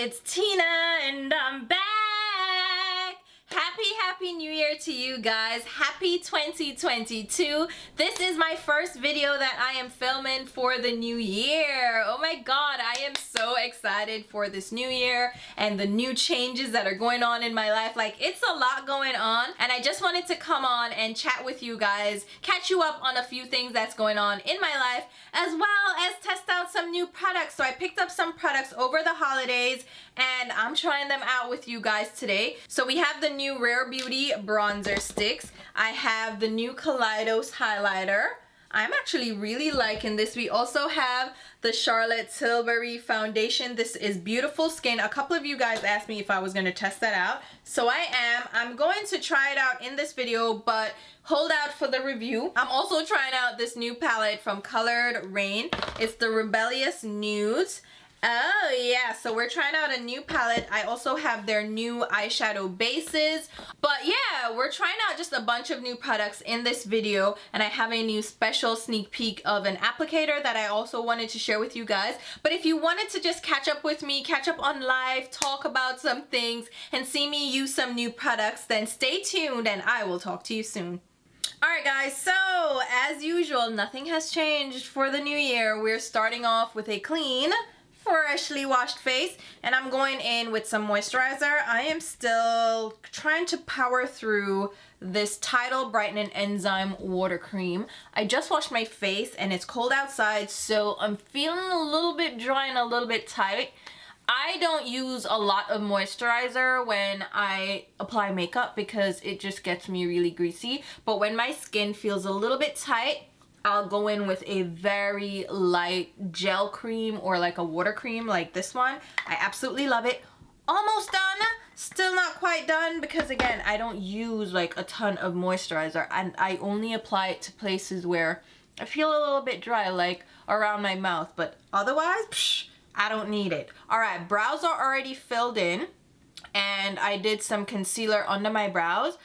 it's Tina and I'm back! Happy New Year to you guys. Happy 2022. This is my first video that I am filming for the new year. Oh my god, I am so excited for this new year and the new changes that are going on in my life. Like, it's a lot going on and I just wanted to come on and chat with you guys, catch you up on a few things that's going on in my life, as well as test out some new products. So I picked up some products over the holidays and I'm trying them out with you guys today. So we have the new Rare Beauty bronzer sticks. I have the new Kaleidos highlighter. I'm actually really liking this. We also have the Charlotte Tilbury foundation. This is Beautiful Skin. A couple of you guys asked me if I was going to test that out, so I am. I'm going to try it out in this video, but hold out for the review. I'm also trying out this new palette from Colored Raine. It's the Rebellious Nudes. Oh yeah, so we're trying out a new palette. I also have their new eyeshadow bases. But yeah, we're trying out just a bunch of new products in this video, and I have a new special sneak peek of an applicator that I also wanted to share with you guys. But if you wanted to just catch up with me, catch up on live, talk about some things, and see me use some new products, then stay tuned and I will talk to you soon. Alright guys, so as usual, nothing has changed for the new year. We're starting off with a clean, freshly washed face, and I'm going in with some moisturizer. I am still trying to power through this Tidal Brightening Enzyme water cream. I just washed my face and it's cold outside, so I'm feeling a little bit dry and a little bit tight. I don't use a lot of moisturizer when I apply makeup because it just gets me really greasy, but when my skin feels a little bit tight, I'll go in with a very light gel cream or like a water cream like this one. I absolutely love it. Almost done. Still not quite done because, again, I don't use like a ton of moisturizer and I only apply it to places where I feel a little bit dry, like around my mouth, but otherwise, psh, I don't need it. Alright, brows are already filled in and I did some concealer under my brows.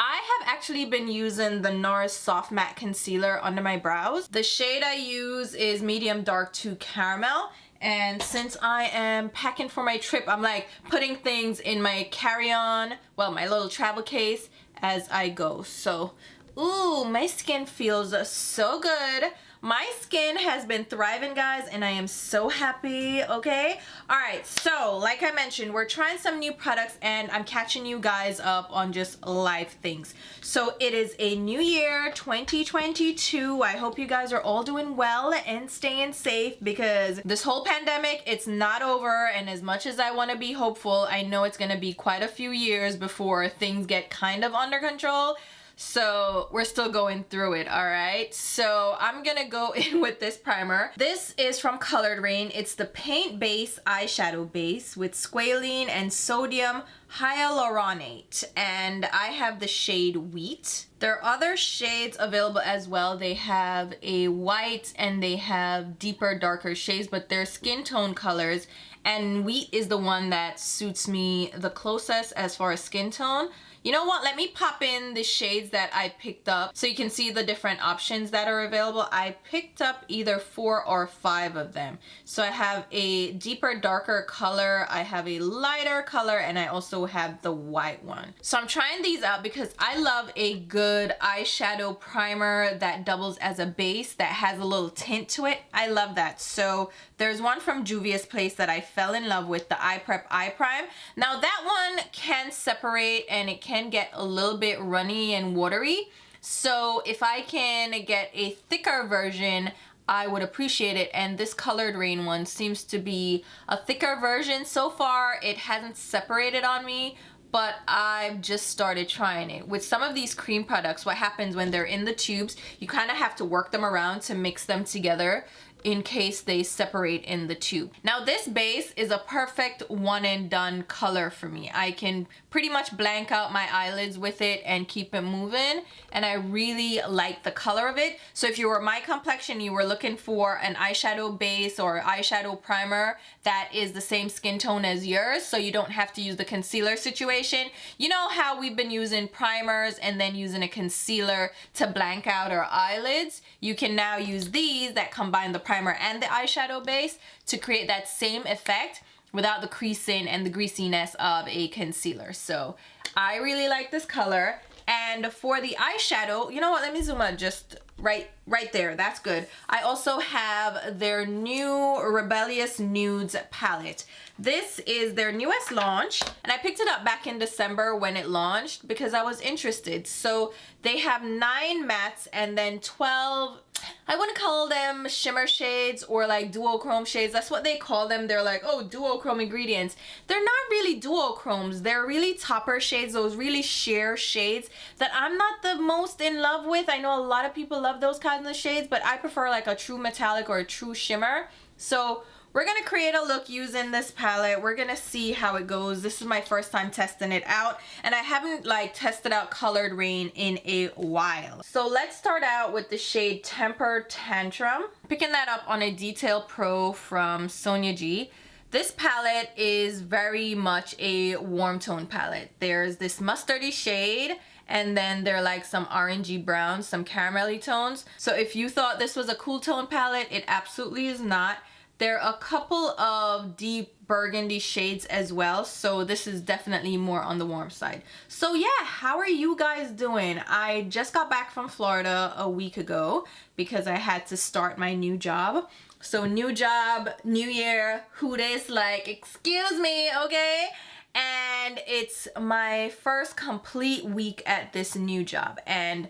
I have actually been using the NARS Soft Matte Concealer under my brows. The shade I use is Medium Dark 2 Caramel. And since I am packing for my trip, I'm like putting things in my carry-on, well, my little travel case as I go. So, ooh, my skin feels so good. My skin has been thriving, guys, and I am so happy, okay? Alright, so like I mentioned, we're trying some new products and I'm catching you guys up on just live things. So it is a new year, 2022. I hope you guys are all doing well and staying safe because this whole pandemic, it's not over, and as much as I want to be hopeful, I know it's going to be quite a few years before things get kind of under control. So we're still going through it, alright? So I'm gonna go in with this primer. This is from Colored Raine. It's the Paint Base Eyeshadow Base with squalene and sodium hyaluronate. And I have the shade Wheat. There are other shades available as well. They have a white and they have deeper, darker shades, but they're skin tone colors. And Wheat is the one that suits me the closest as far as skin tone. You know what? Let me pop in the shades that I picked up so you can see the different options that are available. I picked up either 4 or 5 of them. So I have a deeper, darker color, I have a lighter color, and I also have the white one. So I'm trying these out because I love a good eyeshadow primer that doubles as a base that has a little tint to it. I love that. So there's one from Juvia's Place that I fell in love with, the Eye Prep Eye Prime. Now that one can separate and it can get a little bit runny and watery. So if I can get a thicker version, I would appreciate it. And this Colored Raine one seems to be a thicker version. So far, it hasn't separated on me, but I've just started trying it. With some of these cream products, what happens when they're in the tubes, you kind of have to work them around to mix them together in case they separate in the tube. Now this base is a perfect one and done color for me. I can pretty much blank out my eyelids with it and keep it moving, and I really like the color of it. So if you were my complexion, you were looking for an eyeshadow base or eyeshadow primer that is the same skin tone as yours, so you don't have to use the concealer situation. You know how we've been using primers and then using a concealer to blank out our eyelids? You can now use these that combine the primer and the eyeshadow base to create that same effect. without the creasing and the greasiness of a concealer. So I really like this color. And for the eyeshadow, you know what, let me zoom out just right there. That's good. I also have their new Rebellious Nudes palette. This is their newest launch, and I picked it up back in December when it launched because I was interested. So they have 9 mattes and then 12, I wouldn't call them shimmer shades or like duochrome shades. That's what they call them. They're like, oh, duochrome ingredients. They're not really duochromes. They're really topper shades, those really sheer shades that I'm not the most in love with. I know a lot of people love those kinds of shades, but I prefer like a true metallic or a true shimmer. So we're gonna create a look using this palette. We're gonna see how it goes. This is my first time testing it out, and I haven't like tested out colored Raine in a while. So let's start out with the shade Temper Tantrum. Picking that up on a Detail Pro from Sonia G. This palette is very much a warm tone palette. There's this mustardy shade, and then there are like some orangey brown, some caramelly tones. So if you thought this was a cool tone palette, it absolutely is not. There are a couple of deep burgundy shades as well, so this is definitely more on the warm side. So yeah, how are you guys doing? I just got back from Florida a week ago because I had to start my new job. So new job, new year, who this, like, excuse me, okay? And it's my first complete week at this new job, and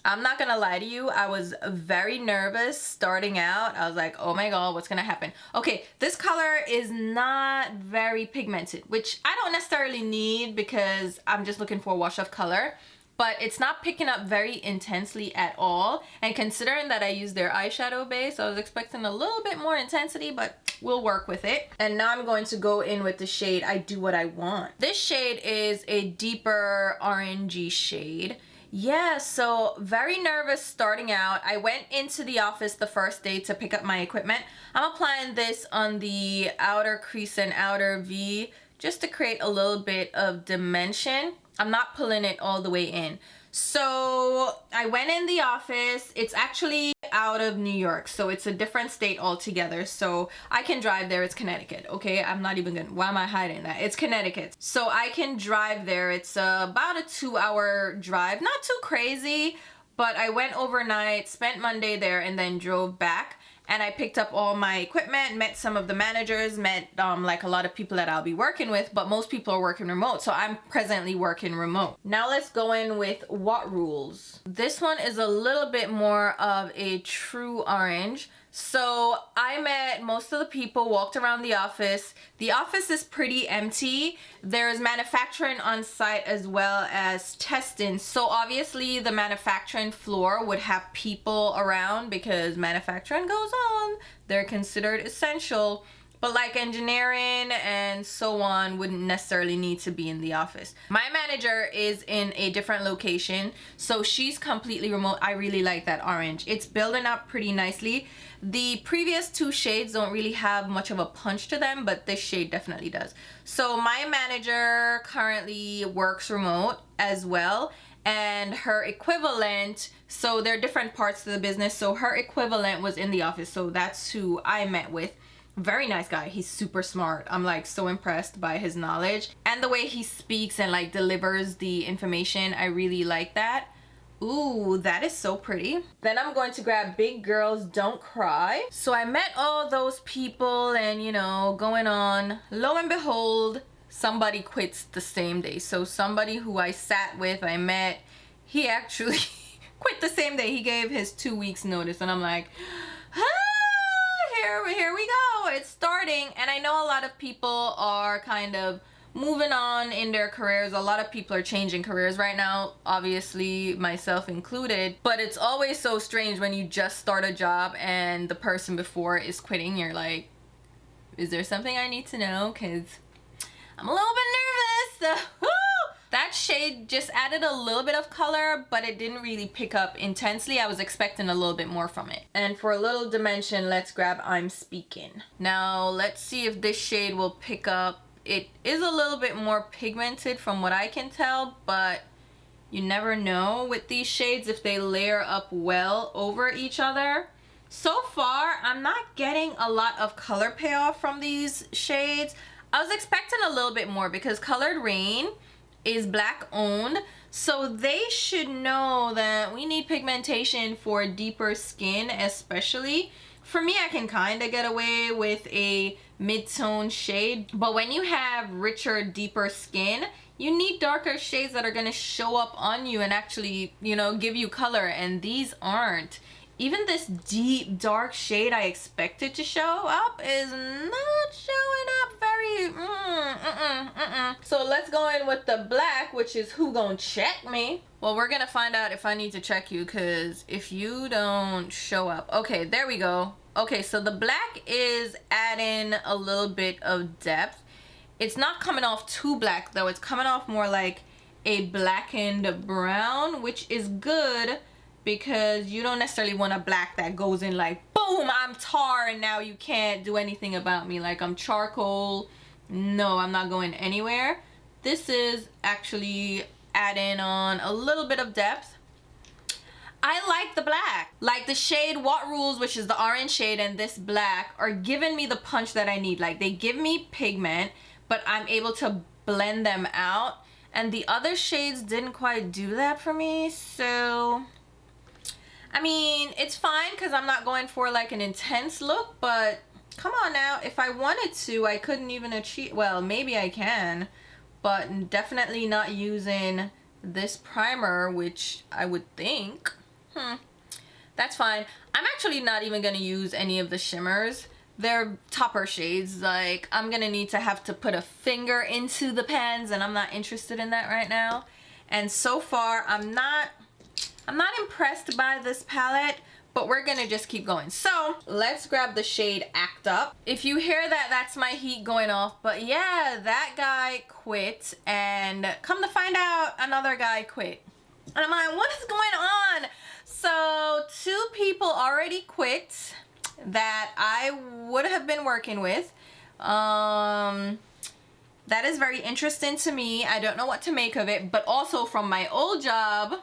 I'm not gonna lie to you, I was very nervous starting out. I was like, oh my god, what's gonna happen? Okay, this color is not very pigmented, which I don't necessarily need because I'm just looking for a wash of color, but it's not picking up very intensely at all. And considering that I use their eyeshadow base, I was expecting a little bit more intensity, but we'll work with it. And now I'm going to go in with the shade I Do What I Want. This shade is a deeper orangey shade. Yeah, so very nervous starting out. I went into the office the first day to pick up my equipment. I'm applying this on the outer crease and outer V just to create a little bit of dimension. I'm not pulling it all the way in. So I went in the office. It's actually out of New York, so it's a different state altogether. So I can drive there. It's Connecticut, okay? I'm not even gonna, why am I hiding that? It's Connecticut. So I can drive there. It's about a 2-hour drive. Not too crazy, but I went overnight, spent Monday there, and then drove back. And I picked up all my equipment, met some of the managers, met like a lot of people that I'll be working with, but most people are working remote, so I'm presently working remote. Now let's go in with What Rules. This one is a little bit more of a true orange. So I met most of the people, walked around the office. The office is pretty empty. There's manufacturing on site as well as testing. So obviously the manufacturing floor would have people around because manufacturing goes on. They're considered essential. But like engineering and so on wouldn't necessarily need to be in the office. My manager is in a different location, so she's completely remote. I really like that orange. It's building up pretty nicely. The previous 2 shades don't really have much of a punch to them, but this shade definitely does. So my manager currently works remote as well, and her equivalent, so there are different parts of the business, so her equivalent was in the office, so that's who I met with. Very nice guy. He's super smart. I'm like so impressed by his knowledge and the way he speaks and like delivers the information. I really like that. Ooh, that is so pretty. Then I'm going to grab Big Girls Don't Cry. So I met all those people and, you know, going on. Lo and behold, somebody quits the same day. So somebody who I sat with, I met, he actually quit the same day. He gave his 2 weeks notice, and I'm like, here we go. It's starting. And I know a lot of people are kind of moving on in their careers. A lot of people are changing careers right now, obviously myself included. But it's always so strange when you just start a job and the person before is quitting. You're like, is there something I need to know? Because I'm a little bit nervous. So, that shade just added a little bit of color, but it didn't really pick up intensely. I was expecting a little bit more from it. And for a little dimension, let's grab I'm Speaking. Now, let's see if this shade will pick up. It is a little bit more pigmented from what I can tell, but you never know with these shades if they layer up well over each other. So far, I'm not getting a lot of color payoff from these shades. I was expecting a little bit more because Colored Raine is black owned, so they should know that we need pigmentation for deeper skin. Especially for me, I can kind of get away with a mid-tone shade, but when you have richer, deeper skin, you need darker shades that are going to show up on you and actually, you know, give you color, and these aren't. Even this deep dark shade I expected to show up is not showing up very So let's go in with the black, which is who gonna check me. Well, we're gonna find out if I need to check you, because if you don't show up. Okay, there we go. Okay, so the black is adding a little bit of depth. It's not coming off too black though. It's coming off more like a blackened brown, which is good, because you don't necessarily want a black that goes in like, boom, I'm tar and now you can't do anything about me, like I'm charcoal. No, I'm not going anywhere. This is actually adding on a little bit of depth. I like the black. Like the shade What Rules, which is the orange shade, and this black are giving me the punch that I need. Like they give me pigment, but I'm able to blend them out. And the other shades didn't quite do that for me, so I mean, it's fine because I'm not going for like an intense look, but come on now. If I wanted to, I couldn't even achieve, well, maybe I can, but definitely not using this primer, which I would think. That's fine. I'm actually not even going to use any of the shimmers. They're topper shades. Like, I'm going to have to put a finger into the pans, and I'm not interested in that right now. And so far, I'm not impressed by this palette, but we're gonna just keep going. So let's grab the shade Act Up. If you hear that, that's my heat going off. But yeah, that guy quit, and come to find out, another guy quit. And I'm like, what is going on? So 2 people already quit that I would have been working with. That is very interesting to me. I don't know what to make of it, but also from my old job,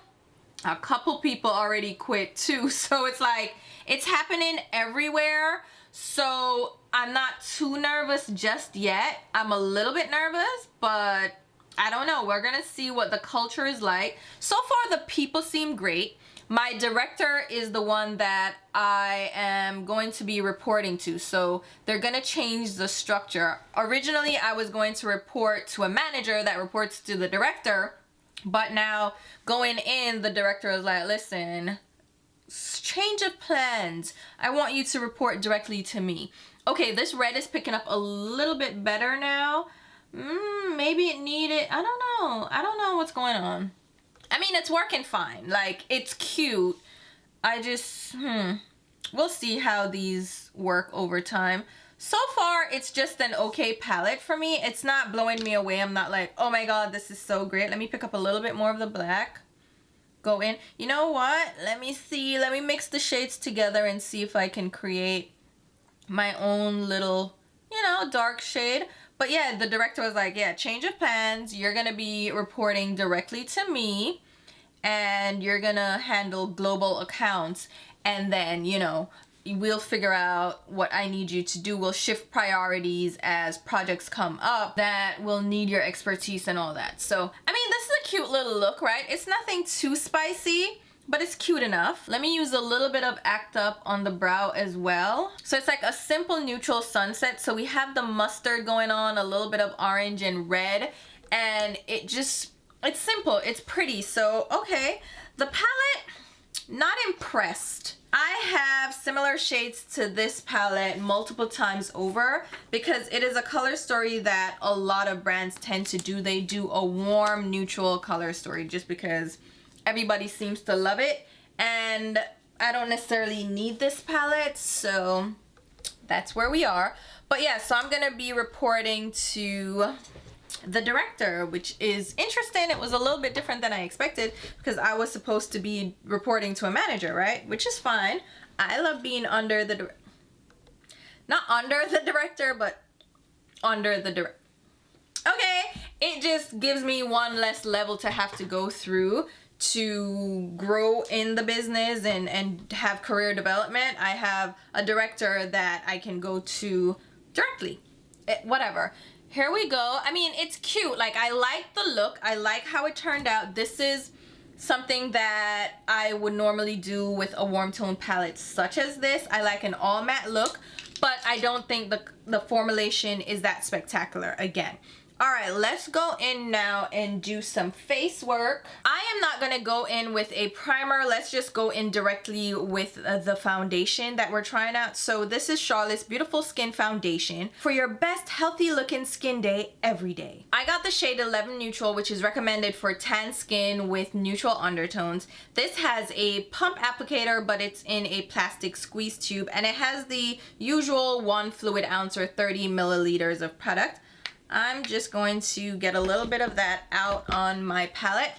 a couple people already quit too. So it's like, it's happening everywhere. So I'm not too nervous just yet. I'm a little bit nervous, but I don't know. We're gonna see what the culture is like. So far, the people seem great. My director is the one that I am going to be reporting to. So they're gonna change the structure. Originally, I was going to report to a manager that reports to the director. But now going in, the director is like, listen, change of plans. I want you to report directly to me. Okay, this red is picking up a little bit better now. Maybe it needed, I don't know. I don't know what's going on. I mean, it's working fine. Like, it's cute. I just, we'll see how these work over time. So far, it's just an okay palette for me. It's not blowing me away. I'm not like, oh my god, this is so great. Let me pick up a little bit more of the black. Go in. You know what? Let me see. Let me mix the shades together and see if I can create my own little, you know, dark shade. But yeah, the director was like, yeah, change of plans. You're going to be reporting directly to me, and you're going to handle global accounts. And then, you know, we'll figure out what I need you to do. We'll shift priorities as projects come up that will need your expertise and all that. So, I mean, this is a cute little look, right? It's nothing too spicy, but it's cute enough. Let me use a little bit of Act Up on the brow as well. So it's like a simple neutral sunset. So we have the mustard going on, a little bit of orange and red, and it's simple, it's pretty. So, okay, the palette, not impressed. I have similar shades to this palette multiple times over because it is a color story that a lot of brands tend to do. They do a warm neutral color story just because everybody seems to love it, and I don't necessarily need this palette, so that's where we are. But yeah, so I'm gonna be reporting to the director, which is interesting. It was a little bit different than I expected because I was supposed to be reporting to a manager, right? Which is fine. I love being under the not under the director, but under the director. Okay, it just gives me one less level to have to go through to grow in the business and have career development. I have a director that I can go to directly. Whatever. here we go. I mean, it's cute. Like, I like the look. I like how it turned out. This is something that I would normally do with a warm tone palette such as this. I like an all matte look, but I don't think the formulation is that spectacular again. All right, let's go in now and do some face work. I am not gonna go in with a primer. Let's just go in directly with the foundation that we're trying out. So this is Charlotte's Beautiful Skin Foundation for your best healthy looking skin day every day. I got the shade 11 Neutral, which is recommended for tan skin with neutral undertones. This has a pump applicator, but it's in a plastic squeeze tube, and it has the usual 1 fluid ounce or 30 milliliters of product. I'm just going to get a little bit of that out on my palette.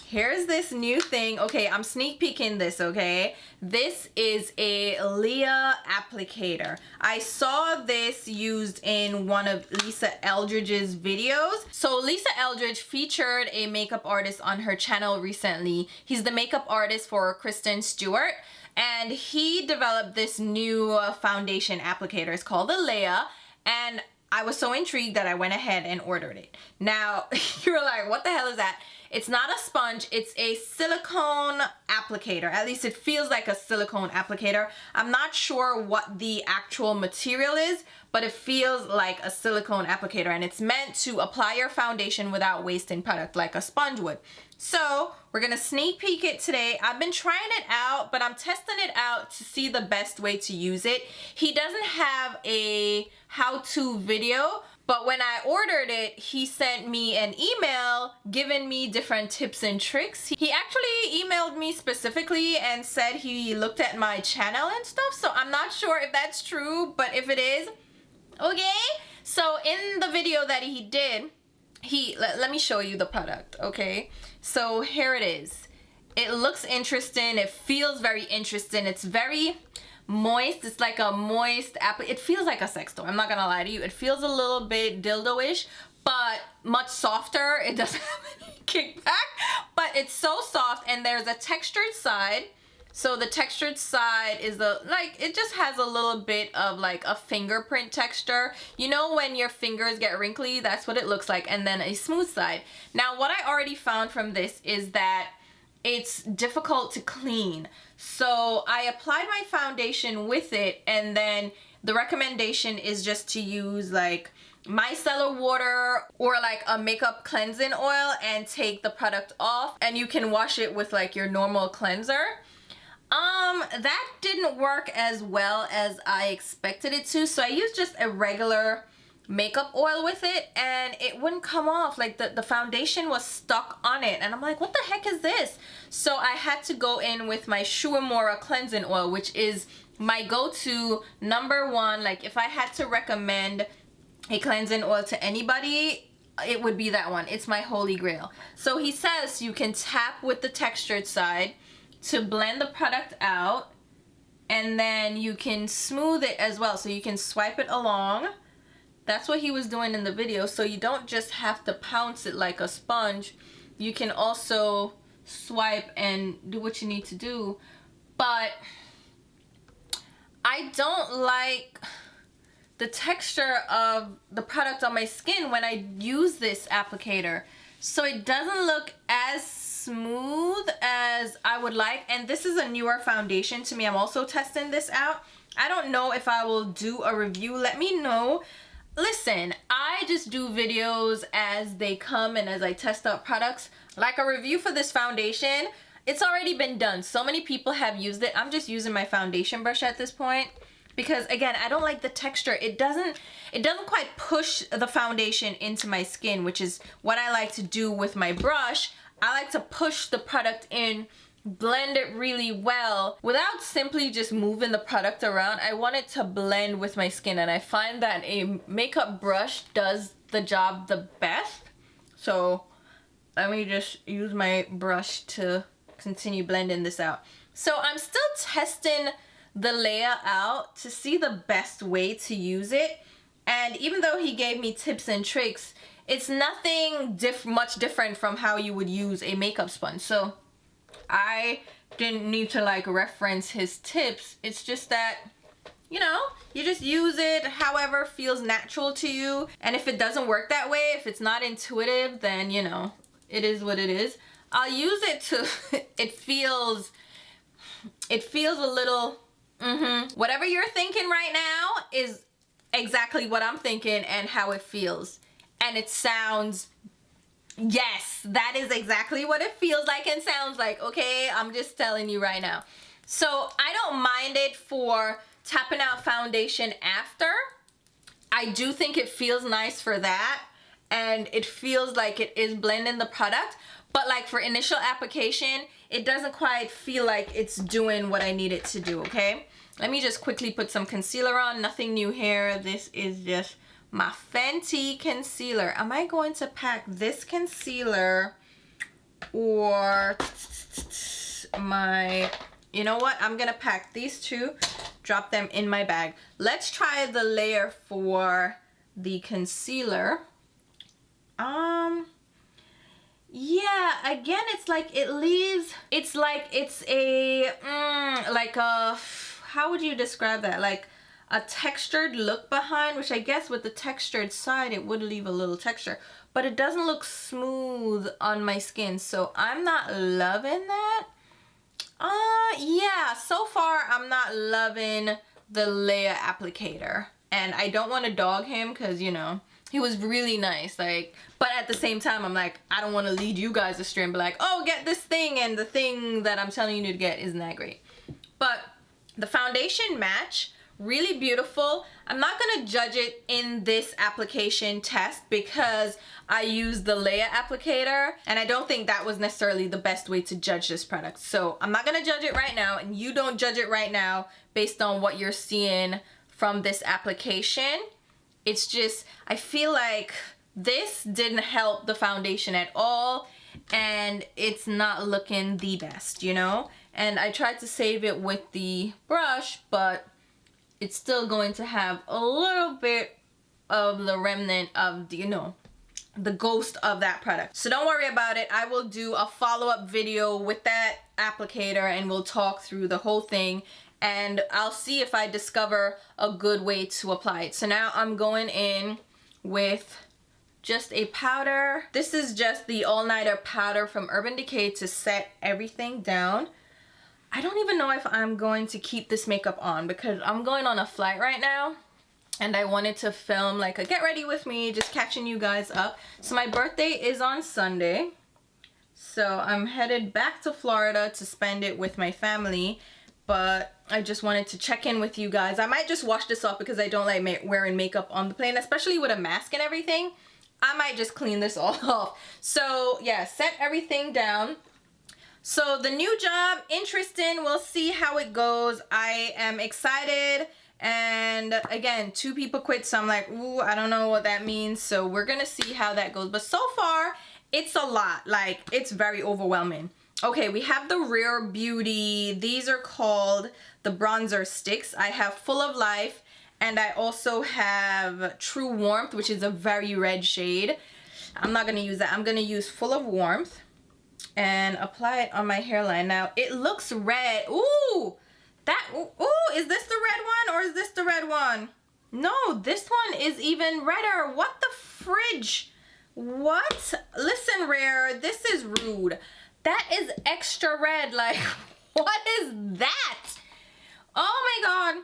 Here's this new thing. Okay, I'm sneak peeking this, okay? This is a Leah applicator. I saw this used in one of Lisa Eldridge's videos. So Lisa Eldridge featured a makeup artist on her channel recently. He's the makeup artist for Kristen Stewart, and he developed this new foundation applicator. It's called the Leah, and I was so intrigued that I went ahead and ordered it. Now, you're like, what the hell is that? It's not a sponge, it's a silicone applicator. At least it feels like a silicone applicator. I'm not sure what the actual material is, but it feels like a silicone applicator, and it's meant to apply your foundation without wasting product like a sponge would. So we're gonna sneak peek it today. I've been trying it out, but I'm testing it out to see the best way to use it. He doesn't have a how-to video, but when I ordered it, he sent me an email giving me different tips and tricks. He actually emailed me specifically and said he looked at my channel and stuff, so I'm not sure if that's true, but if it is, okay. So in the video that he did, let me show you the product, okay? So here it is. It looks interesting. It feels very interesting. It's very moist. It's like a moist it feels like a sex toy. I'm not gonna lie to you. It feels a little bit dildo-ish, but much softer. It doesn't have any kickback, but it's so soft, and there's a textured side. So the textured side is it just has a little bit of like a fingerprint texture. You know when your fingers get wrinkly, that's what it looks like, and then a smooth side. Now what I already found from this is that it's difficult to clean. So I applied my foundation with it, and then the recommendation is just to use like micellar water or like a makeup cleansing oil and take the product off, and you can wash it with like your normal cleanser. That didn't work as well as I expected it to, so I used just a regular makeup oil with it, and it wouldn't come off. Like the foundation was stuck on it, and I'm like, what the heck is this? So I had to go in with my Shuamora cleansing oil, which is my go-to #1. Like if I had to recommend a cleansing oil to anybody, it would be that one. It's my holy grail. So he says you can tap with the textured side to blend the product out, and then you can smooth it as well, so you can swipe it along. That's what he was doing in the video, so you don't just have to pounce it like a sponge. You can also swipe and do what you need to do. But I don't like the texture of the product on my skin when I use this applicator, so it doesn't look as smooth as I would like. And this is a newer foundation to me. I'm also testing this out. I don't know if I will do a review. Let me know. Listen, I just do videos as they come and as I test out products. Like a review for this foundation, it's already been done. So many people have used it. I'm just using my foundation brush at this point because, again, I don't like the texture. It doesn't quite push the foundation into my skin, which is what I like to do with my brush. I like to push the product in, blend it really well without simply just moving the product around. I want it to blend with my skin, and I find that a makeup brush does the job the best. So let me just use my brush to continue blending this out. So I'm still testing the Leah out to see the best way to use it, and even though he gave me tips and tricks, it's nothing much different from how you would use a makeup sponge. So I didn't need to like reference his tips. It's just that you know, you just use it however feels natural to you. And if it doesn't work that way, if it's not intuitive, then, you know, it is what it is. I'll use it to, it feels a little, whatever you're thinking right now is exactly what I'm thinking and how it feels. And it sounds, yes, that is exactly what it feels like and sounds like, okay? I'm just telling you right now. So I don't mind it for tapping out foundation after. I do think it feels nice for that. And it feels like it is blending the product. But like for initial application, it doesn't quite feel like it's doing what I need it to do, okay? Let me just quickly put some concealer on. Nothing new here. This is just my Fenty concealer. Am I going to pack this concealer or my, you know what? I'm gonna pack these two, drop them in my bag. Let's try the layer for the concealer. Yeah, again, it's like it leaves, it's like it's a, like a, how would you describe that? Like a textured look behind, which I guess with the textured side, it would leave a little texture, but it doesn't look smooth on my skin. So I'm not loving that. Yeah, so far I'm not loving the layer applicator, and I don't want to dog him because, you know, he was really nice, like, but at the same time, I'm like, I don't want to lead you guys astray and be like, oh, get this thing, and the thing that I'm telling you to get isn't that great. But the foundation match, really beautiful. I'm not going to judge it in this application test because I used the layer applicator, and I don't think that was necessarily the best way to judge this product. So I'm not going to judge it right now, and you don't judge it right now based on what you're seeing from this application. It's just, I feel like this didn't help the foundation at all, and it's not looking the best, you know? And I tried to save it with the brush, but it's still going to have a little bit of the remnant of the, you know, the ghost of that product. So don't worry about it. I will do a follow-up video with that applicator, and we'll talk through the whole thing, and I'll see if I discover a good way to apply it. So now I'm going in with just a powder. This is just the all-nighter powder from Urban Decay to set everything down. I don't even know if I'm going to keep this makeup on because I'm going on a flight right now, and I wanted to film like a get ready with me, just catching you guys up. So my birthday is on Sunday, so I'm headed back to Florida to spend it with my family. But I just wanted to check in with you guys. I might just wash this off because I don't like wearing makeup on the plane, especially with a mask and everything. I might just clean this all off. So yeah, set everything down. So the new job, interesting. We'll see how it goes. I am excited. And again, 2 people quit. So I'm like, ooh, I don't know what that means. So we're going to see how that goes. But so far, it's a lot. Like, it's very overwhelming. Okay, we have the Rare Beauty. These are called the bronzer sticks. I have Full of Life, and I also have True Warmth, which is a very red shade. I'm not gonna use that. I'm gonna use Full of Warmth and apply it on my hairline. Now, it looks red. Ooh, ooh, is this the red one or is this the red one? No, this one is even redder. What the fridge? What? Listen, Rare, this is rude. That is extra red. Like, what is that? Oh my god.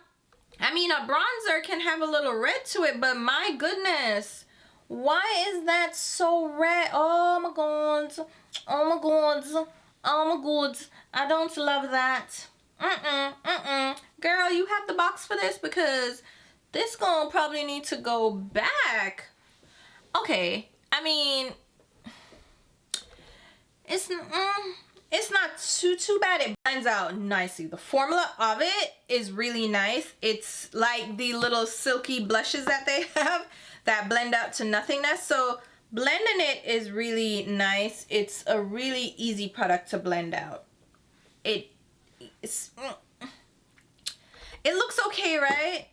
I mean, a bronzer can have a little red to it, but my goodness. Why is that so red? Oh my god. Oh my god. Oh my god. I don't love that. Girl, you have the box for this because this gonna probably need to go back. Okay. I mean, it's not too bad. It blends out nicely. The formula of it is really nice. It's like the little silky blushes that they have that blend out to nothingness. So blending it is really nice. It's a really easy product to blend out. It looks okay, right?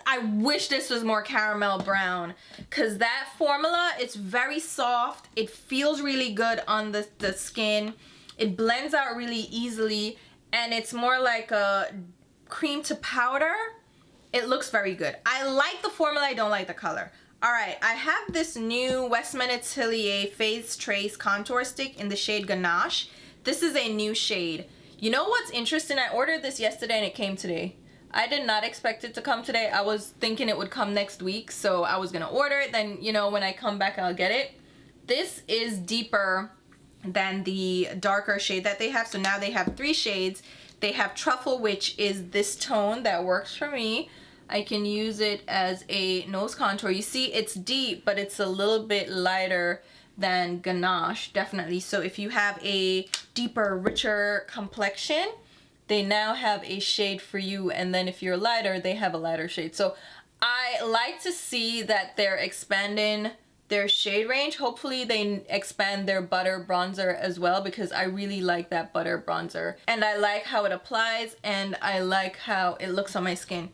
I wish this was more caramel brown, because that formula, it's very soft. It feels really good on the skin. It blends out really easily, and it's more like a cream to powder. It looks very good. I like the formula, I don't like the color. Alright, I have this new Westman Atelier Face Trace Contour Stick in the shade Ganache. This is a new shade. You know what's interesting? I ordered this yesterday and it came today. I did not expect it to come today. I was thinking it would come next week, so I was gonna order it. Then, you know, when I come back, I'll get it. This is deeper than the darker shade that they have. So now they have 3 shades. They have Truffle, which is this tone that works for me. I can use it as a nose contour. You see, it's deep, but it's a little bit lighter than Ganache, definitely. So if you have a deeper, richer complexion, they now have a shade for you. And then if you're lighter, they have a lighter shade. So I like to see that they're expanding their shade range. Hopefully they expand their butter bronzer as well, because I really like that butter bronzer. And I like how it applies, and I like how it looks on my skin.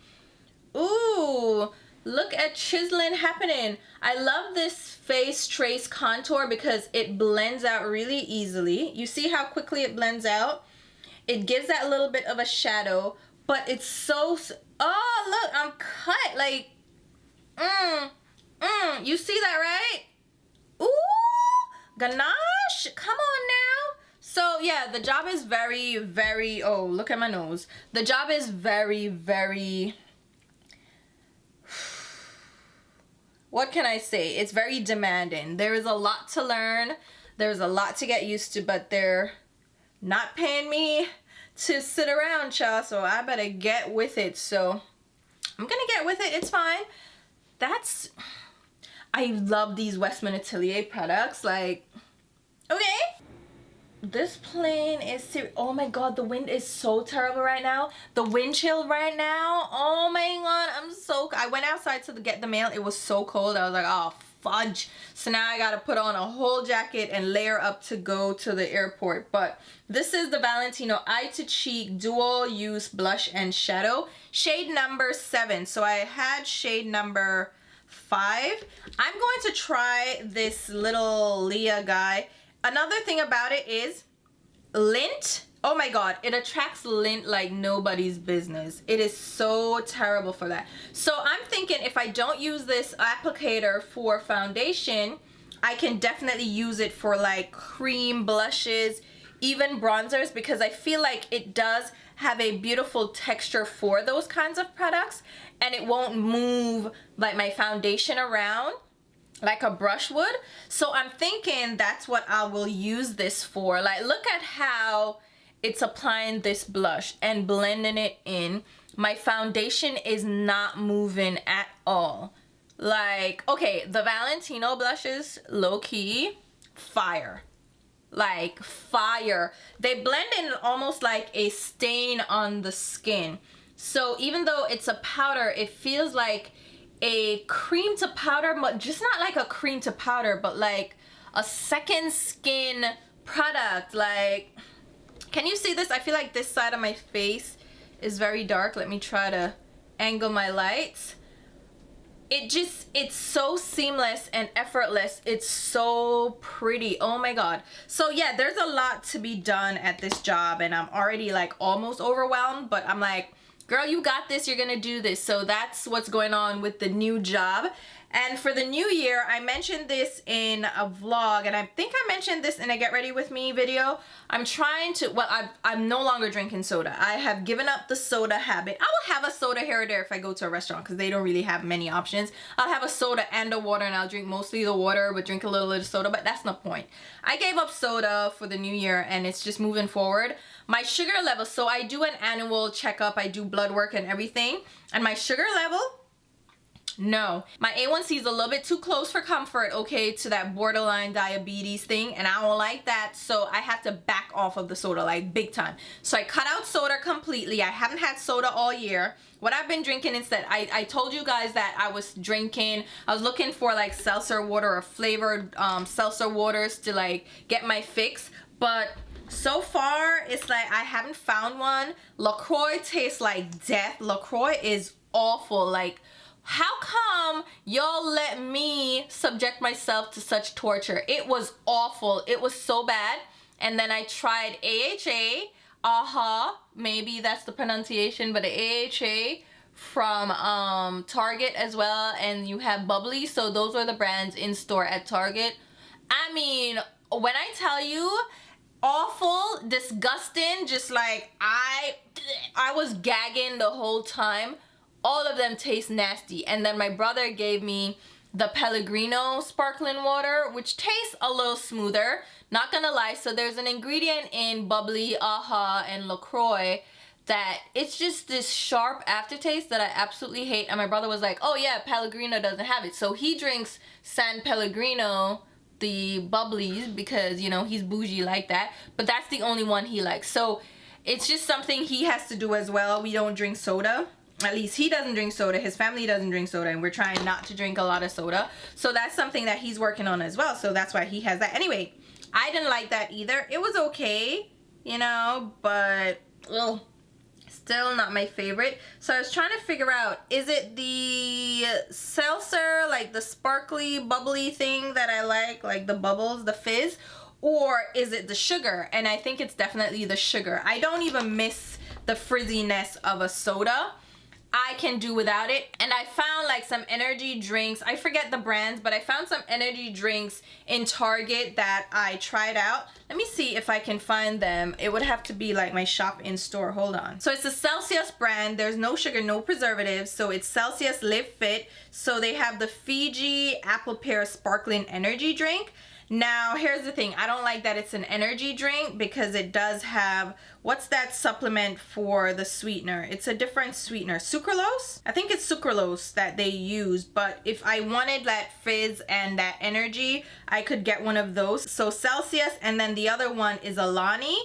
Ooh, look at chiseling happening. I love this face trace contour because it blends out really easily. You see how quickly it blends out? It gives that little bit of a shadow, but it's so, oh look, I'm cut, like, you see that, right? Ooh, Ganache, come on now. So yeah, the job is very, oh, look at my nose. The job is very, what can I say? It's very demanding. There is a lot to learn. There's a lot to get used to, but they're not paying me to sit around, child, so I better get with it. So I'm gonna get with it. It's fine. I love these Westman Atelier products. Like, okay. This plane is serious. Oh my god, the wind is so terrible right now. The wind chill right now. Oh my god, I went outside to get the mail. It was so cold. I was like, oh fudge. So now I gotta put on a whole jacket and layer up to go to the airport. But this is the Valentino Eye to Cheek Dual Use Blush and Shadow, shade number 7. So I had shade number 5. I'm going to try this little Leah guy. Another thing about it is lint. Oh my god, it attracts lint like nobody's business. It is so terrible for that. So I'm thinking if I don't use this applicator for foundation, I can definitely use it for like cream blushes, even bronzers, because I feel like it does have a beautiful texture for those kinds of products, and it won't move like my foundation around like a brush would. So I'm thinking that's what I will use this for. Like, look at how it's applying this blush and blending it in. My foundation is not moving at all. Like, okay, the Valentino blushes, low-key, fire. Like, fire. They blend in almost like a stain on the skin. So even though it's a powder, it feels like a cream to powder, but just not like a cream to powder, but like a second skin product. Like, can you see this? I feel like this side of my face is very dark. Let me try to angle my lights. It's so seamless and effortless. It's so pretty. Oh my god. So yeah, there's a lot to be done at this job, and I'm already like almost overwhelmed, but I'm like, girl, you got this, you're gonna do this. So that's what's going on with the new job. And for the new year, I mentioned this in a vlog, and I think I mentioned this in a get ready with me video. I'm trying to, well, I'm no longer drinking soda. I have given up the soda habit. I will have a soda here or there if I go to a restaurant, because they don't really have many options. I'll have a soda and a water, and I'll drink mostly the water, but drink a little bit of soda, but that's no point. I gave up soda for the new year, and it's just moving forward. My sugar level, so I do an annual checkup, I do blood work and everything, and my sugar level, no. My A1C is a little bit too close for comfort, okay, to that borderline diabetes thing, and I don't like that, so I have to back off of the soda, like big time. So I cut out soda completely. I haven't had soda all year. What I've been drinking instead, I told you guys that I was looking for like seltzer water or flavored seltzer waters to like get my fix, but so far it's like I haven't found one. LaCroix tastes like death. LaCroix is awful. Like, how come y'all let me subject myself to such torture? It was awful. It was so bad. And then I tried AHA, maybe that's the pronunciation, but AHA from Target as well, and you have Bubbly. So those are the brands in store at Target. I mean, when I tell you, awful, disgusting, just like I was gagging the whole time. All of them taste nasty. And then my brother gave me the Pellegrino sparkling water, which tastes a little smoother, not gonna lie. So there's an ingredient in Bubbly, and LaCroix that it's just this sharp aftertaste that I absolutely hate. And my brother was like, oh yeah, Pellegrino doesn't have it. So he drinks San Pellegrino, the bubblies, because, you know, he's bougie like that. But that's the only one he likes. So it's just something he has to do as well. We don't drink soda. At least he doesn't drink soda. His family doesn't drink soda, and we're trying not to drink a lot of soda. So that's something that he's working on as well. So that's why he has that. Anyway, I didn't like that either. It was okay, you know, but still not my favorite. So I was trying to figure out, is it the seltzer, like the sparkly, bubbly thing that I like the bubbles, the fizz, or is it the sugar? And I think it's definitely the sugar. I don't even miss the frizziness of a soda. I can do without it. And I found like some energy drinks, I forget the brands, but I found some energy drinks in Target that I tried out. Let me see if I can find them. It would have to be like my shop in store. Hold on. So it's a Celsius brand. There's no sugar, no preservatives. So it's Celsius Live Fit. So they have the Fiji Apple Pear Sparkling Energy Drink. Now, here's the thing. I don't like that it's an energy drink because it does have, what's that supplement for the sweetener? It's a different sweetener. Sucralose? I think it's sucralose that they use, but if I wanted that fizz and that energy, I could get one of those. So Celsius, and then the other one is Alani.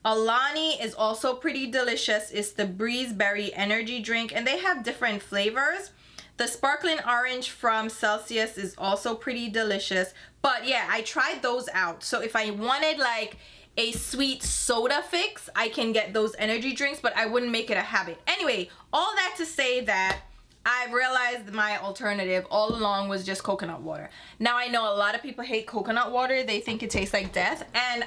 Alani is also pretty delicious. It's the Breeze Berry Energy Drink, and they have different flavors. The sparkling orange from Celsius is also pretty delicious. But yeah, I tried those out. So if I wanted like a sweet soda fix, I can get those energy drinks, but I wouldn't make it a habit. Anyway, all that to say that I realized my alternative all along was just coconut water. Now I know a lot of people hate coconut water. They think it tastes like death, and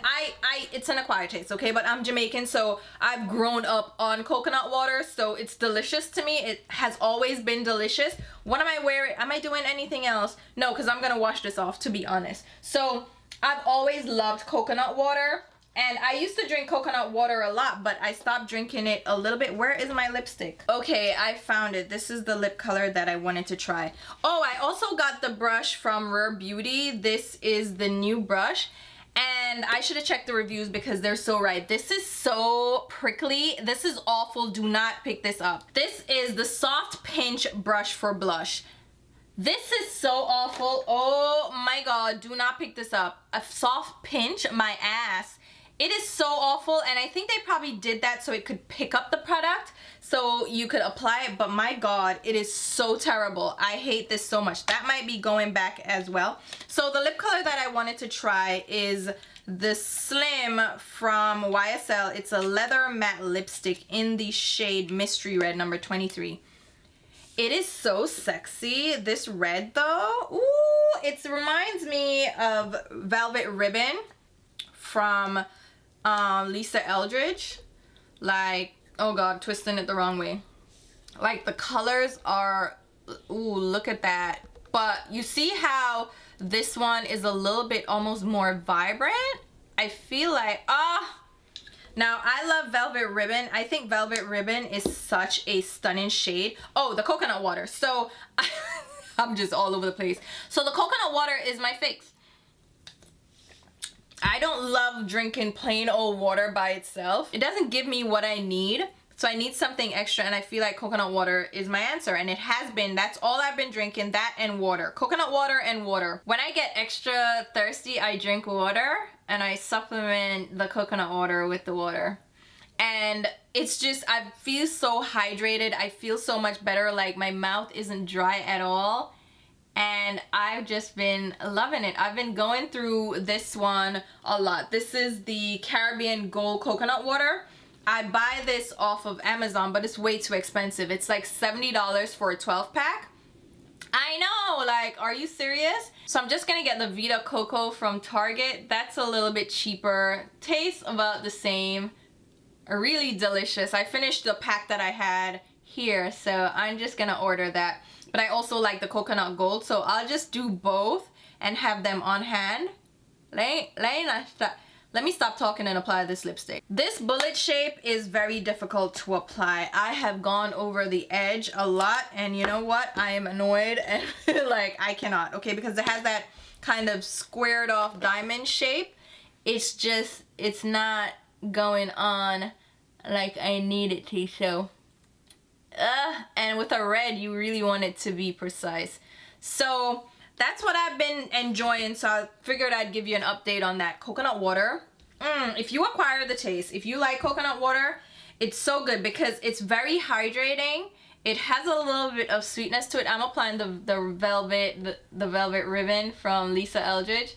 it's an acquired taste, okay? But I'm Jamaican, so I've grown up on coconut water, so it's delicious to me. It has always been delicious. What am I wearing? Am I doing anything else? No, because I'm gonna wash this off, to be honest. So I've always loved coconut water. And I used to drink coconut water a lot, but I stopped drinking it a little bit. Where is my lipstick? Okay, I found it. This is the lip color that I wanted to try. Oh, I also got the brush from Rare Beauty. This is the new brush. And I should have checked the reviews because they're so right. This is so prickly. This is awful. Do not pick this up. This is the Soft Pinch brush for blush. This is so awful. Oh my God, do not pick this up. A soft pinch, my ass. It is so awful, and I think they probably did that so it could pick up the product so you could apply it, but my God, it is so terrible. I hate this so much. That might be going back as well. So the lip color that I wanted to try is the Slim from YSL. It's a leather matte lipstick in the shade Mystery Red number 23. It is so sexy. This red though, ooh, it reminds me of Velvet Ribbon from Lisa Eldridge. Like, oh God, twisting it the wrong way. Like the colors are, ooh, look at that. But you see how this one is a little bit almost more vibrant? I feel like, now I love Velvet Ribbon. I think Velvet Ribbon is such a stunning shade. Oh, the coconut water. So I'm just all over the place. So the coconut water is my fix. I don't love drinking plain old water by itself. It doesn't give me what I need. So I need something extra, and I feel like coconut water is my answer, and it has been. That's all I've been drinking, that and water. Coconut water and water. When I get extra thirsty, I drink water, and I supplement the coconut water with the water. And it's just, I feel so hydrated. I feel so much better. Like my mouth isn't dry at all. And I've just been loving it. I've been going through this one a lot. This is the Caribbean Gold Coconut Water. I buy this off of Amazon, but it's way too expensive. It's like $70 for a 12 pack. I know, like, are you serious? So I'm just gonna get the Vita Coco from Target. That's a little bit cheaper. Tastes about the same. Really delicious. I finished the pack that I had here, so I'm just gonna order that. But I also like the coconut gold, so I'll just do both and have them on hand. Let me stop talking and apply this lipstick. This bullet shape is very difficult to apply. I have gone over the edge a lot, and you know what? I am annoyed and like I cannot, okay? Because it has that kind of squared off diamond shape. It's just, it's not going on like I need it to, so. And with a red, you really want it to be precise. So that's what I've been enjoying, so I figured I'd give you an update on that. Coconut water. If you acquire the taste, if you like coconut water, it's so good because it's very hydrating. It has a little bit of sweetness to it. I'm applying the velvet ribbon from Lisa Eldridge.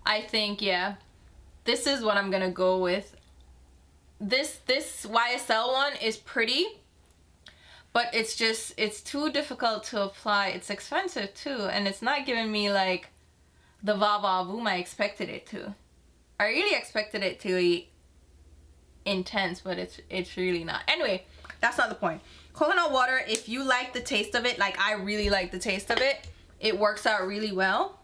I think, yeah, this is what I'm gonna go with. This YSL one is pretty, but it's just, it's too difficult to apply. It's expensive too, and it's not giving me like the va-va voom I expected it to. I really expected it to be intense, but it's really not. Anyway, that's not the point. Coconut water, if you like the taste of it, like I really like the taste of it, it works out really well.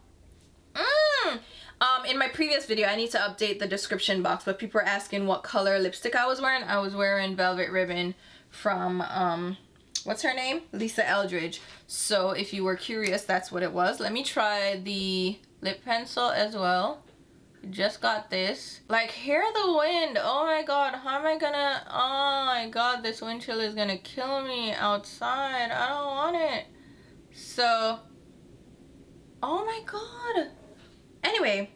In my previous video, I need to update the description box, but people are asking what color lipstick I was wearing. I was wearing Velvet Ribbon from what's her name? Lisa Eldridge. So if you were curious, that's what it was. Let me try the lip pencil as well. Just got this. Like, hear the wind. Oh my god, how am I gonna, oh my god, this wind chill is gonna kill me outside. I don't want it. So, oh my god. Anyway,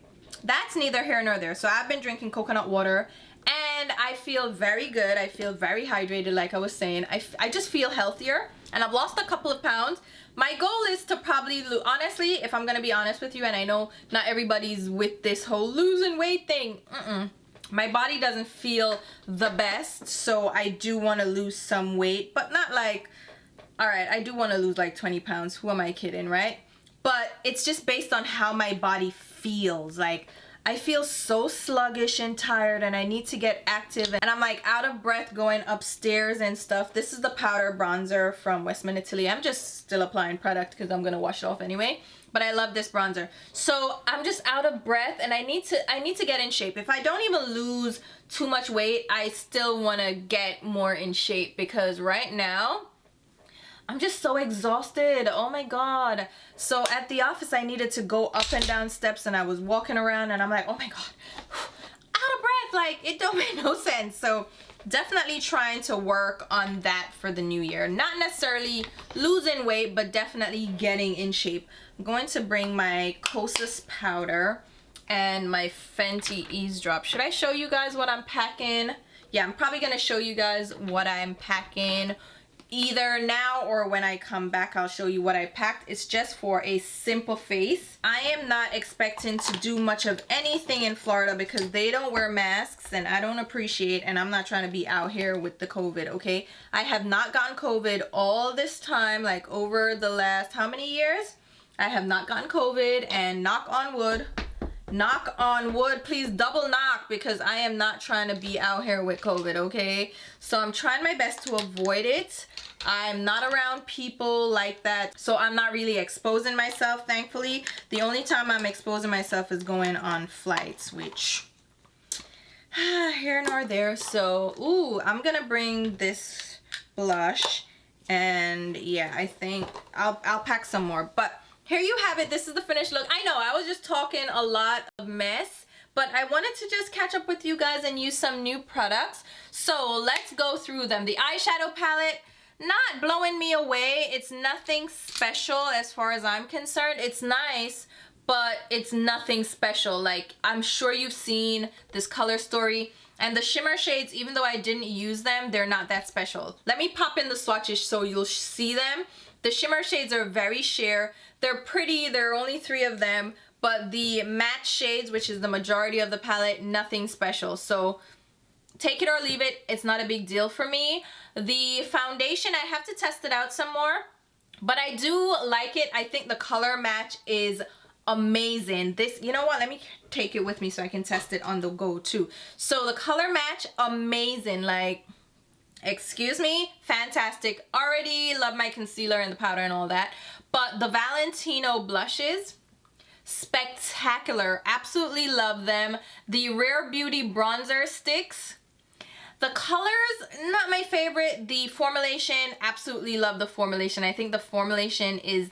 that's neither here nor there. So I've been drinking coconut water and I feel very good. I feel very hydrated, like I was saying. I just feel healthier, and I've lost a couple of pounds. My goal is to probably lose, honestly, if I'm gonna be honest with you, and I know not everybody's with this whole losing weight thing. My body doesn't feel the best, so I do want to lose some weight, but not like, all right, I do want to lose like 20 pounds. Who am I kidding, right? But it's just based on how my body feels. Like, I feel so sluggish and tired, and I need to get active, and I'm like out of breath going upstairs and stuff. This is the powder bronzer from Westman Atelier. I'm just still applying product because I'm gonna wash it off anyway, but I love this bronzer. So I'm just out of breath, and I need to get in shape. If I don't even lose too much weight, I still want to get more in shape, because right now I'm just so exhausted. Oh my god. So at the office, I needed to go up and down steps, and I was walking around, and I'm like, oh my god, out of breath. Like, it don't make no sense. So definitely trying to work on that for the new year. Not necessarily losing weight, but definitely getting in shape. I'm going to bring my Kosas powder and my Fenty Eavesdrop. Should I show you guys what I'm packing? Yeah, I'm probably gonna show you guys what I'm packing. Either now or when I come back, I'll show you what I packed. It's just for a simple face. I am not expecting to do much of anything in Florida because they don't wear masks, and I don't appreciate, and I'm not trying to be out here with the COVID, okay? I have not gotten COVID all this time, like over the last, how many years? I have not gotten COVID, and knock on wood, please double knock, because I am not trying to be out here with COVID, okay? So I'm trying my best to avoid it. I'm not around people like that, so I'm not really exposing myself, thankfully. The only time I'm exposing myself is going on flights, which here nor there. So, ooh, I'm gonna bring this blush, and yeah, I think I'll pack some more. But here you have it. This is the finished look. I know I was just talking a lot of mess, but I wanted to just catch up with you guys and use some new products. So let's go through them. The eyeshadow palette, not blowing me away. It's nothing special as far as I'm concerned. It's nice, but it's nothing special. Like, I'm sure you've seen this Color Story, and the shimmer shades, even though I didn't use them, they're not that special. Let me pop in the swatches so you'll see them. The shimmer shades are very sheer. They're pretty. There are only 3 of them, but the matte shades, which is the majority of the palette, nothing special. So take it or leave it. It's not a big deal for me. The foundation, I have to test it out some more. but I do like it. I think the color match is amazing. This, you know what, let me take it with me so I can test it on the go too. So the color match, amazing. Like, excuse me, fantastic. Already love my concealer and the powder and all that, but the Valentino blushes, spectacular. Absolutely love them. The Rare Beauty bronzer sticks, the colors, not my favorite. The formulation, absolutely love the formulation. I think the formulation is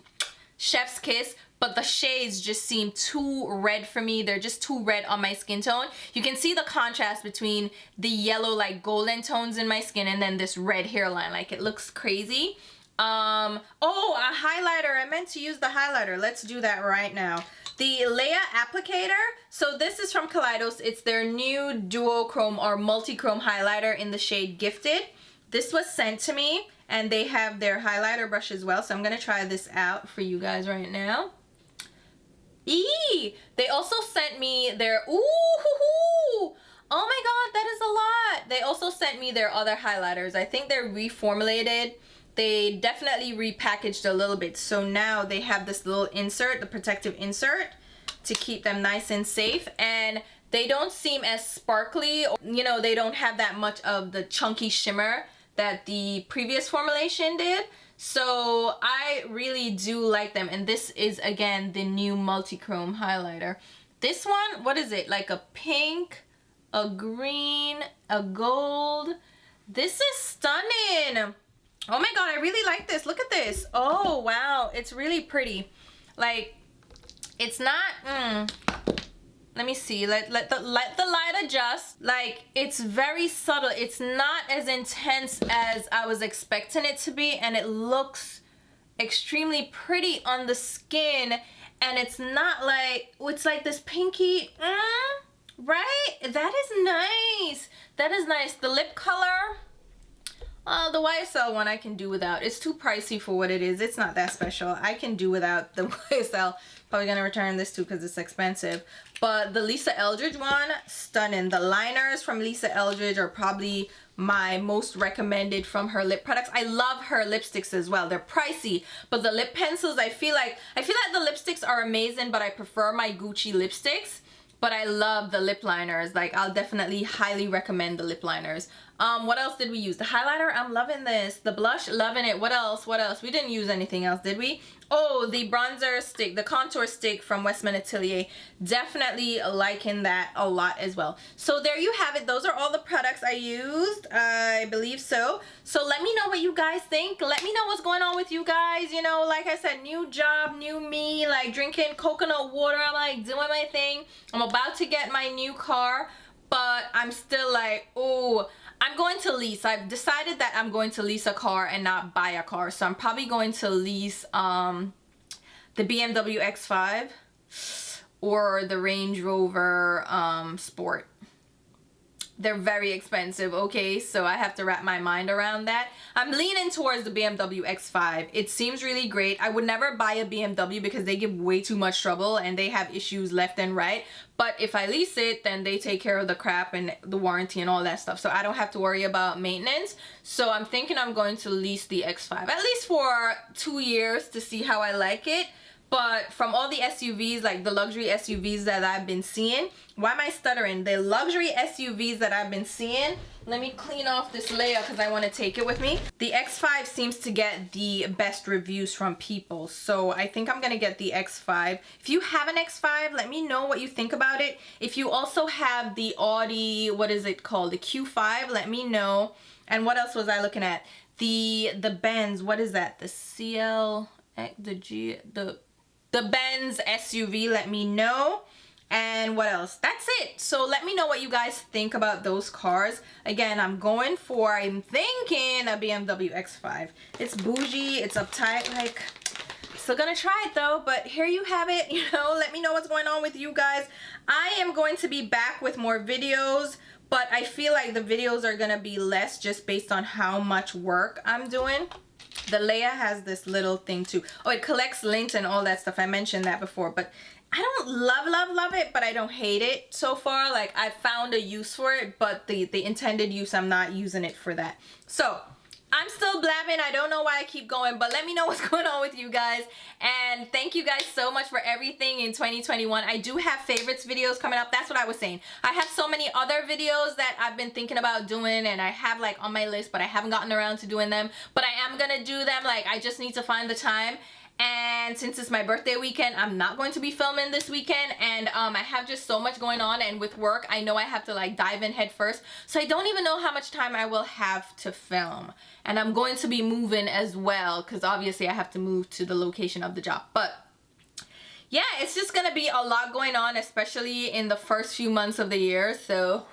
chef's kiss, but the shades just seem too red for me. They're just too red on my skin tone. You can see the contrast between the yellow, like golden tones in my skin, and then this red hairline. Like, it looks crazy. Oh, a highlighter. I meant to use the highlighter. Let's do that right now. The Leia applicator. So this is from Kaleidos. It's their new duochrome or multi-chrome highlighter in the shade Gifted. This was sent to me, and they have their highlighter brush as well. So I'm gonna try this out for you guys right now. They also sent me their, oh my god, that is a lot. They also sent me their other highlighters. I think they're reformulated. They definitely repackaged a little bit. So now they have this little insert, the protective insert, to keep them nice and safe. And they don't seem as sparkly. You know, they don't have that much of the chunky shimmer that the previous formulation did. So I really do like them. And this is, again, the new multi-chrome highlighter. This one, what is it? Like a pink, a green, a gold. This is stunning. Oh my god, I really like this. Look at this. Oh wow, it's really pretty. Like, it's not, let me see, let the light adjust. Like, it's very subtle. It's not as intense as I was expecting it to be, and it looks extremely pretty on the skin. And it's not like, it's like this pinky, right? That is nice. That is nice. The lip color, the YSL one I can do without. It's too pricey for what it is. It's not that special. I can do without the YSL. Probably gonna return this too because it's expensive. But the Lisa Eldridge one, stunning. The liners from Lisa Eldridge are probably my most recommended from her lip products. I love her lipsticks as well. They're pricey, but the lip pencils, I feel like the lipsticks are amazing, but I prefer my Gucci lipsticks. But I love the lip liners. Like, I'll definitely highly recommend the lip liners. What else did we use? The highlighter, I'm loving this. The blush, loving it. What else? What else? We didn't use anything else, did we? Oh, the bronzer stick, the contour stick from Westman Atelier. Definitely liking that a lot as well. So there you have it. Those are all the products I used. I believe so. So let me know what you guys think. Let me know what's going on with you guys. You know, like I said, new job, new me, like drinking coconut water. I'm like doing my thing. I'm about to get my new car, but I'm still like, oh, I'm going to lease. I've decided that I'm going to lease a car and not buy a car. So I'm probably going to lease the BMW X5 or the Range Rover Sport. They're very expensive, okay? So I have to wrap my mind around that. I'm leaning towards the BMW X5. It seems really great. I would never buy a BMW because they give way too much trouble and they have issues left and right. But if I lease it, then they take care of the crap and the warranty and all that stuff. So I don't have to worry about maintenance. So I'm thinking I'm going to lease the X5, at least for 2 years, to see how I like it. But from all the SUVs, like the luxury SUVs that I've been seeing, why am I stuttering? The luxury SUVs that I've been seeing, let me clean off this layer because I want to take it with me. The X5 seems to get the best reviews from people. So I think I'm going to get the X5. If you have an X5, let me know what you think about it. If you also have the Audi, what is it called? The Q5, let me know. And what else was I looking at? The Benz, what is that? The CL, the Benz SUV, let me know. And what else? That's it. So let me know what you guys think about those cars. Again, I'm thinking a BMW X5. It's bougie, it's uptight, like, still gonna try it though, but here you have it. You know, let me know what's going on with you guys. I am going to be back with more videos, but I feel like the videos are gonna be less just based on how much work I'm doing. The Leia has this little thing too. Oh, it collects lint and all that stuff. I mentioned that before, but I don't love it, but I don't hate it so far. Like, I found a use for it, but the intended use, I'm not using it for that. So I'm still blabbing. I don't know why I keep going, but let me know what's going on with you guys. And thank you guys so much for everything in 2021. I do have favorites videos coming up. That's what I was saying. I have so many other videos that I've been thinking about doing and I have like on my list, but I haven't gotten around to doing them. But I am gonna do them. Like, I just need to find the time. And since it's my birthday weekend, I'm not going to be filming this weekend, and I have just so much going on, and with work I know I have to like dive in head first, so I don't even know how much time I will have to film. And I'm going to be moving as well, because obviously I have to move to the location of the job. But yeah, it's just gonna be a lot going on, especially in the first few months of the year. So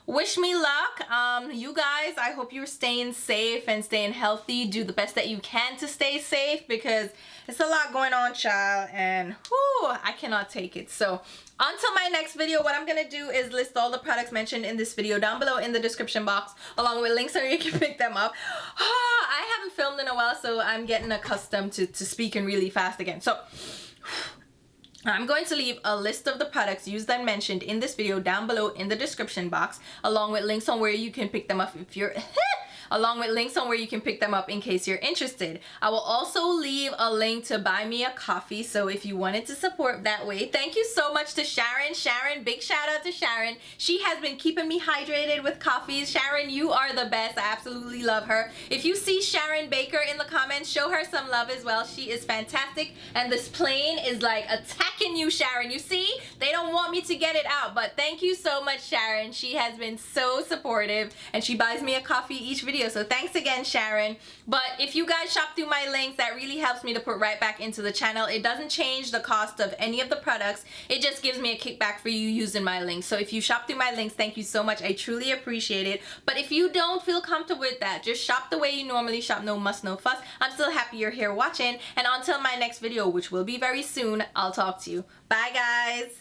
wish me luck. You guys, I hope you're staying safe and staying healthy. Do the best that you can to stay safe, because it's a lot going on, child, and I cannot take it. So until my next video, what I'm gonna do is list all the products mentioned in this video down below in the description box, along with links so you can pick them up. I haven't filmed in a while, so I'm getting accustomed to speaking really fast again. So I'm going to leave a list of the products used and mentioned in this video down below in the description box, along with links on where you can pick them up if you're in case you're interested. I will also leave a link to buy me a coffee, so if you wanted to support that way. Thank you so much to Sharon. Sharon, big shout out to Sharon. She has been keeping me hydrated with coffees. Sharon, you are the best. I absolutely love her. If you see Sharon Baker in the comments, show her some love as well. She is fantastic, and this plane is like attacking you, Sharon. You see, they don't want me to get it out, but thank you so much, Sharon. She has been so supportive, and she buys me a coffee each video. So thanks again, Sharon. But if you guys shop through my links, that really helps me to put right back into the channel. It doesn't change the cost of any of the products. It just gives me a kickback for you using my links. So if you shop through my links, thank you so much. I truly appreciate it. But if you don't feel comfortable with that, just shop the way you normally shop. No muss, no fuss. I'm still happy you're here watching. And until my next video, which will be very soon, I'll talk to you. Bye, guys.